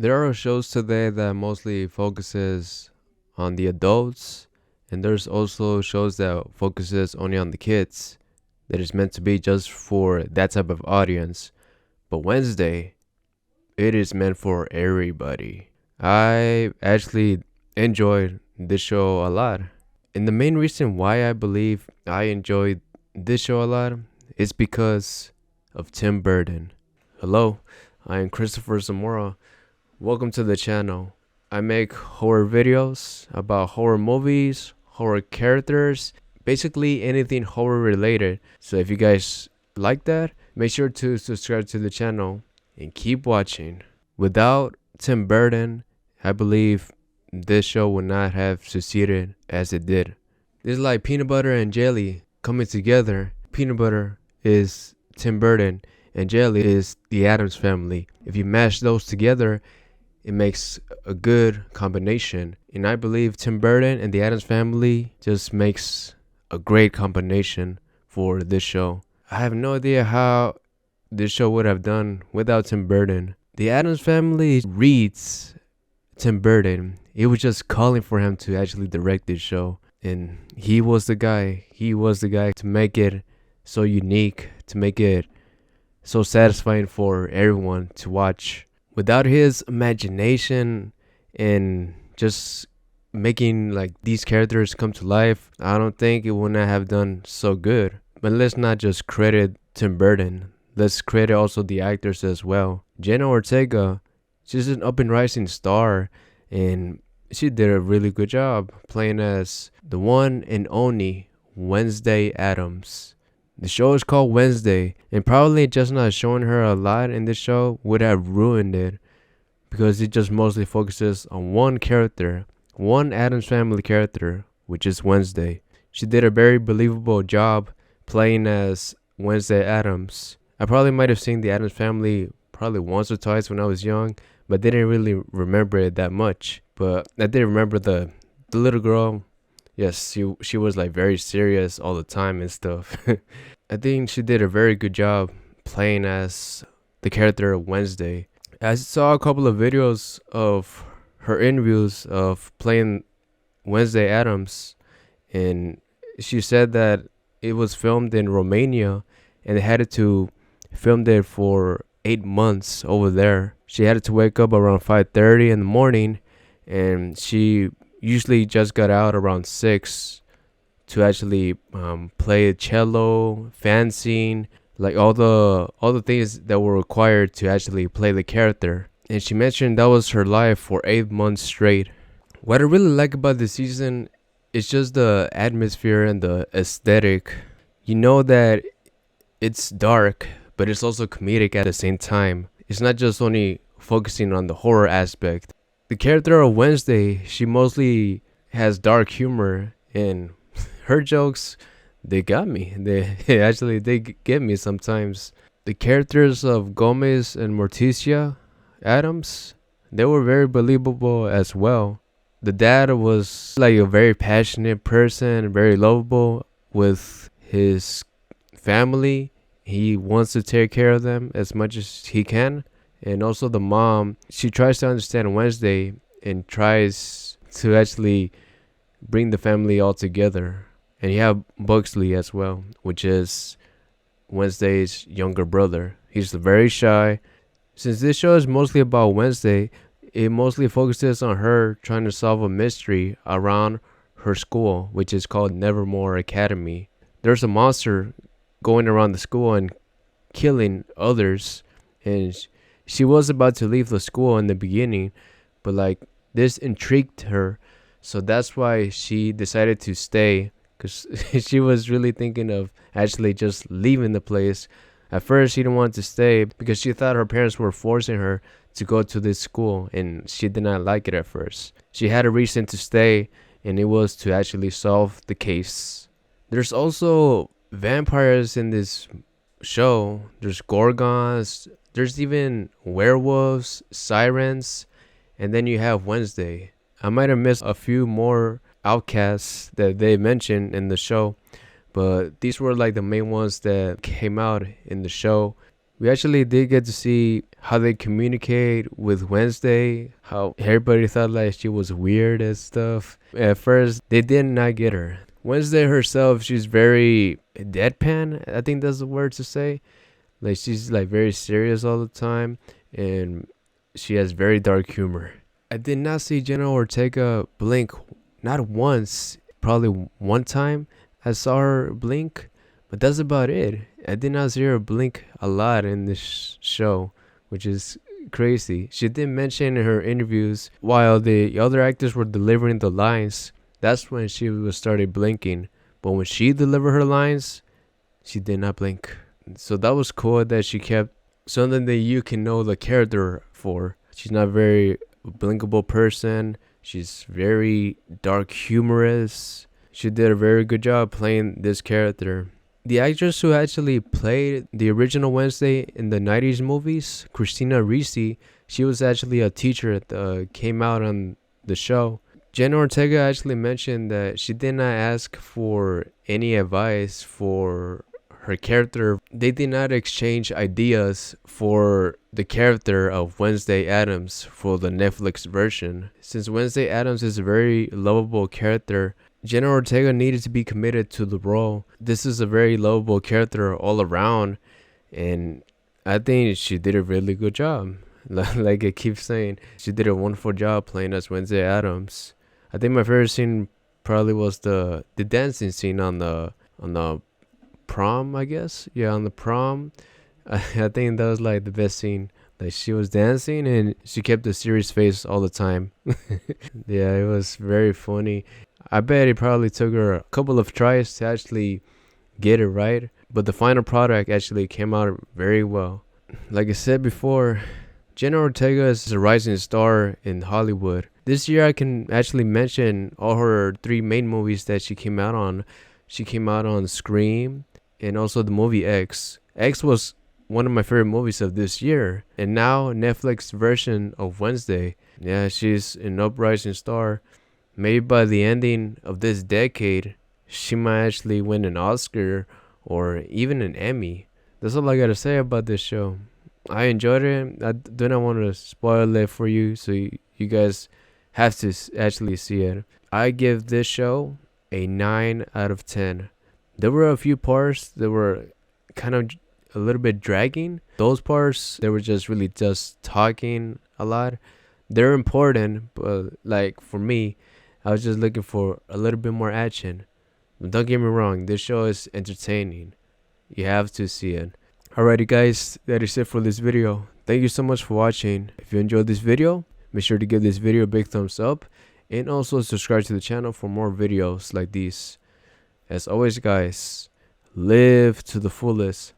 There are shows today that mostly focuses on the adults, and there's also shows that focuses only on the kids, that is meant to be just for that type of audience. But Wednesday, it is meant for everybody. I actually enjoyed this show a lot. And the main reason why I believe I enjoyed this show a lot is because of Tim Burton. Hello, I am Cristopher Zamora. Welcome to the channel. I make horror videos about horror movies, horror characters, basically anything horror related. So if you guys like that, make sure to subscribe to the channel and keep watching. Without Tim Burton, I believe this show would not have succeeded as it did. It's like peanut butter and jelly coming together. Peanut butter is Tim Burton and jelly is the Addams family. If you mash those together, it makes a good combination. And I believe Tim Burton and the Addams family just makes a great combination for this show. I have no idea how this show would have done without Tim Burton. The Addams family reads Tim Burton. It was just calling for him to actually direct this show. And he was the guy. He was the guy to make it so unique, to make it so satisfying for everyone to watch. Without his imagination and just making like these characters come to life, I don't think it would not have done so good. But let's not just credit Tim Burton. Let's credit also the actors as well. Jenna Ortega, she's an up and rising star, and she did a really good job playing as the one and only Wednesday Addams. The show is called Wednesday, and probably just not showing her a lot in this show would have ruined it, because it just mostly focuses on one character, one Addams family character, which is Wednesday. She did a very believable job playing as Wednesday Addams. I probably might have seen the Addams family probably once or twice when I was young, but didn't really remember it that much. But I did remember the little girl. Yes, she was like very serious all the time and stuff. I think she did a very good job playing as the character of Wednesday. I saw a couple of videos of her interviews of playing Wednesday Addams, and she said that it was filmed in Romania and they had to film it for 8 months over there. She had to wake up around 5:30 in the morning, and she usually just got out around 6 to actually play cello, fanzine, like all the things that were required to actually play the character. And she mentioned that was her life for 8 months straight. What I really like about this season is just the atmosphere and the aesthetic. You know that it's dark, but it's also comedic at the same time. It's not just only focusing on the horror aspect. The character of Wednesday, she mostly has dark humor, and her jokes, they got me. They get me sometimes. The characters of Gomez and Morticia Addams, they were very believable as well. The dad was like a very passionate person, very lovable with his family. He wants to take care of them as much as he can. And also the mom, she tries to understand Wednesday and tries to actually bring the family all together. And you have Buxley as well, which is Wednesday's younger brother. He's very shy. Since this show is mostly about Wednesday, it mostly focuses on her trying to solve a mystery around her school, which is called Nevermore Academy. There's a monster going around the school and killing others, and she was about to leave the school in the beginning, but like this intrigued her, so that's why she decided to stay, because she was really thinking of actually just leaving the place. At first she didn't want to stay because she thought her parents were forcing her to go to this school, and she did not like it at first. She had a reason to stay, and it was to actually solve the case. There's also vampires in this show. There's gorgons, there's even werewolves, sirens, and then you have Wednesday. I might have missed a few more outcasts that they mentioned in the show, but these were like the main ones that came out in the show. We actually did get to see how they communicate with Wednesday, how everybody thought like she was weird and stuff. At first, they did not get her. Wednesday herself, she's very deadpan, I think that's the word to say. Like she's like very serious all the time, and she has very dark humor. I did not see Jenna Ortega blink, not once, probably one time I saw her blink, but that's about it. I did not see her blink a lot in this show, which is crazy. She did mention in her interviews while the other actors were delivering the lines, that's when she was started blinking. But when she delivered her lines, she did not blink. So that was cool that she kept something that you can know the character for. She's not very blinkable person. She's very dark humorous. She did a very good job playing this character. The actress who actually played the original Wednesday in the 90s movies, Christina Ricci, she was actually a teacher that came out on the show. Jenna Ortega actually mentioned that she did not ask for any advice for her character. They did not exchange ideas for the character of Wednesday Addams for the Netflix version. Since Wednesday Addams is a very lovable character, Jenna Ortega needed to be committed to the role. This is a very lovable character all around, and I think she did a really good job. Like I keep saying, she did a wonderful job playing as Wednesday Addams. I think my favorite scene probably was the dancing scene on the prom, I guess. Yeah, on the prom. I think that was like the best scene. Like she was dancing and she kept a serious face all the time. Yeah, it was very funny. I bet it probably took her a couple of tries to actually get it right, but the final product actually came out very well. Like I said before, Jenna Ortega is a rising star in Hollywood. This year I can actually mention all her 3 main movies that she came out on. She came out on Scream and also the movie X. X was one of my favorite movies of this year. And now Netflix version of Wednesday. Yeah, she's an uprising star. Maybe by the ending of this decade, she might actually win an Oscar or even an Emmy. That's all I gotta say about this show. I enjoyed it. I do not want to spoil it for you, so you guys have to actually see it. I give this show a 9 out of 10. There were a few parts that were kind of a little bit dragging. Those parts, they were just really just talking a lot. They're important, but like for me, I was just looking for a little bit more action. But don't get me wrong, this show is entertaining. You have to see it. Alrighty guys, that is it for this video. Thank you so much for watching. If you enjoyed this video, make sure to give this video a big thumbs up. And also subscribe to the channel for more videos like these. As always guys, live to the fullest.